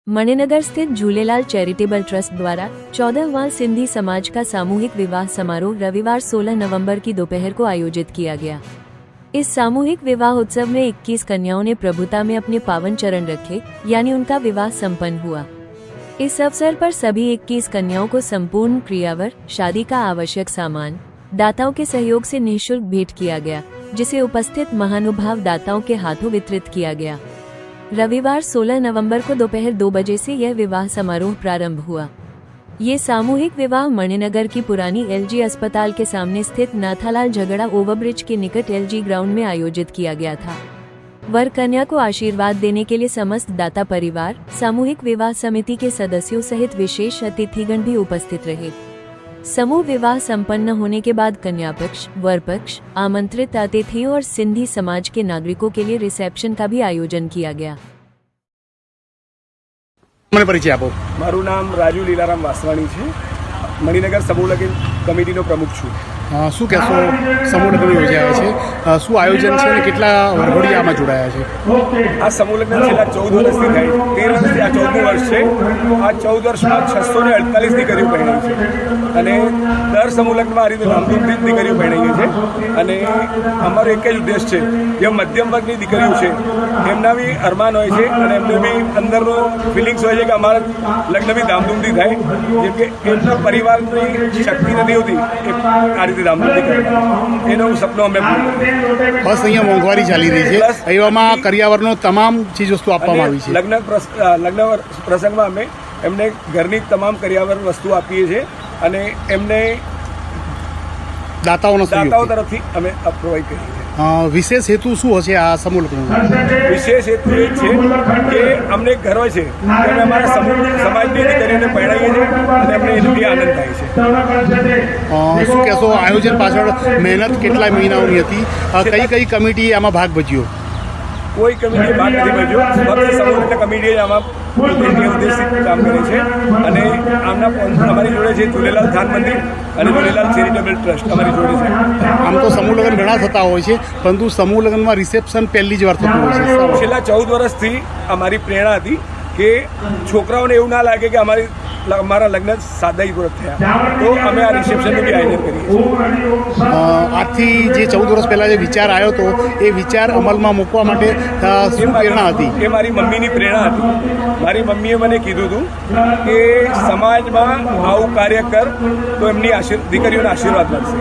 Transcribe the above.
मणिनगर स्थित Jhulelal charitable trust द्वारा 14वां सिंधी समाज का सामूहिक विवाह समारोह रविवार 16 नवंबर की दोपहर को आयोजित किया गया। इस सामूहिक विवाह उत्सव में 21 कन्याओं ने प्रभुता में अपने पावन चरण रखे, यानी उनका विवाह संपन्न हुआ। इस अवसर पर सभी 21 कन्याओं को संपूर्ण क्रियावर, शादी का आवश्यक सामान दाताओं के सहयोग से निःशुल्क भेंट किया गया, जिसे उपस्थित महानुभाव दाताओं के हाथों वितरित किया गया। रविवार 16 नवंबर को दोपहर 2 बजे से यह विवाह समारोह प्रारंभ हुआ। ये सामूहिक विवाह मणिनगर की पुरानी एलजी अस्पताल के सामने स्थित नाथालाल झगड़ा ओवरब्रिज के निकट एलजी ग्राउंड में आयोजित किया गया था। वर कन्या को आशीर्वाद देने के लिए समस्त दाता परिवार, सामूहिक विवाह समिति के सदस्यों सहित विशेष अतिथिगण भी उपस्थित रहे। समूह विवाह संपन्न होने के बाद कन्या पक्ष, वर पक्ष, आमंत्रित अतिथियों और सिंधी समाज के नागरिकों के लिए रिसेप्शन का भी आयोजन किया गया। મને પરિચય આપો। મારું નામ રાજુ લીલારામ વાસવાણી છે। મણિનગર સમૂહ લગ્ન કમિટીનો પ્રમુખ છું। શું કહેશો, સમૂહ લગ્ન યોજાયા છે, શું આયોજન છે અને કેટલા વરઘોડિયા આમાં જોડાયા છે? આ સમૂહ લગ્ન છેલ્લા 14 વર્ષથી થાય છે। 13 વર્ષથી આ 14મું વર્ષ છે। આ 14 વર્ષમાં 648 દીકરીઓ પરણાઈ છે અને દર સમૂહ લગ્નમાં આ રીતે ધામધૂમથી દીકરીઓ પરણાઈએ છે। અને અમારો એક જ ઉદ્દેશ છે, જે મધ્યમ વર્ગની દીકરીઓ છે એમના બી અરમાન હોય છે અને એમને બી અંદરનો ફિલિંગ્સ હોય છે કે અમારા લગ્ન બી ધામધૂમથી થાય, જેમ કે એમના પરિવારની શક્તિ નથી હોતી કે આ રીતે ધામધૂમથી કરે, એનું સપનું અમે બસ અહીંયા મોંઘવારી ચાલી રહી છે, એવામાં કરિયાવરનો તમામ ચીજ વસ્તુ આપવામાં આવી છે। લગ્ન પ્રસંગમાં અમે એમને ઘરની તમામ કરિયાવર વસ્તુ આપીએ છીએ અને એમને દાતાઓ તરફથી અમે પ્રોવાઈડ કરીએ છીએ। વિશેષ હેતુ શું હશે આ સમૂહ લગ્નનો? વિશેષ હેતુ એ છે કે અમને ગર્વ છે કે અમે અમારા સમાજની દીકરીઓને પરણાવીએ છીએ અને અમને એનાથી આનંદ થાય છે। શું કહેશો, આયોજન પાછળ મહેનત કેટલા મહિનાઓની હતી? કઈ કઈ કમિટીએ આમાં ભાગ ભજવ્યો? કોઈ કમિટીએ ભાગ નથી ભજવ્યો, ફક્ત સમૂહ કમિટીએ આમાં ઉદ્દેશિત કામ કરે છે। અને અમારી જોડે છે ઝૂલેલાલ ધાન મંદિર અને ઝૂલેલાલ ચેરિટેબલ ટ્રસ્ટ અમારી જોડે છે। આમ તો સમૂહ લગ્ન ઘણા થતા હોય છે, પરંતુ સમૂહ લગ્નમાં રિસેપ્શન પહેલી જ વાર થતું હોય છે। છેલ્લા 14 વર્ષથી અમારી પ્રેરણા હતી કે છોકરાઓને એવું ના લાગે કે અમારા લગ્ન સાદાઈપૂર્વક થયા, તો અમે આ રિસેપ્શનનું બી આયોજન કરીએ છીએ। આજથી જે 14 વર્ષ પહેલાં જે વિચાર આવ્યો હતો, એ વિચાર અમલમાં મૂકવા માટે શું પ્રેરણા હતી? એ મારી મમ્મીની પ્રેરણા હતી। મારી મમ્મીએ મને કીધું હતું કે સમાજમાં આવું કાર્ય કર તો એમની દીકરીઓના આશીર્વાદ મળશે।